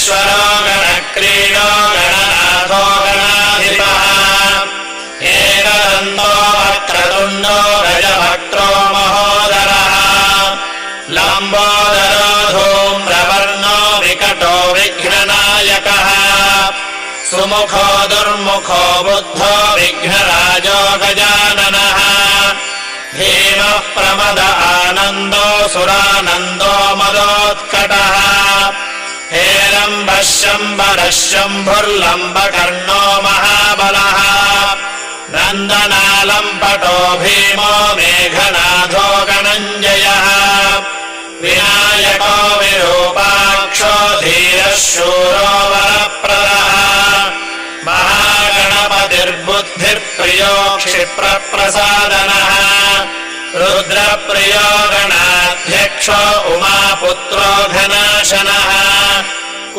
गणेश्वरो गणक्रीडो गणनाथो गणाधिपः एकदन्तो वक्रतुण्डो गजभक्त्रो महोदरः लम्बोदरो धूम्रवर्णो विकटो विघ्ननायकः सुमुखो दुर्मुखो बुद्धो विघ्नराजो गजाननः धीमः प्रमद आनन्दो सुरानन्दो मदोत्कटः हेरम्बः शम्बरः शम्भुर्लम्बकर्णो महाबलः नन्दनालम्पटो भीमो मेघनाथो गणञ्जयः विनायको विरूपाक्षो धीरः शूरो वरप्रदः महागणपतिर्बुद्धिर्प्रियो क्षिप्रप्रसादनः रुद्रप्रियो गणाध्यक्षो उमापुत्रो घनाशनः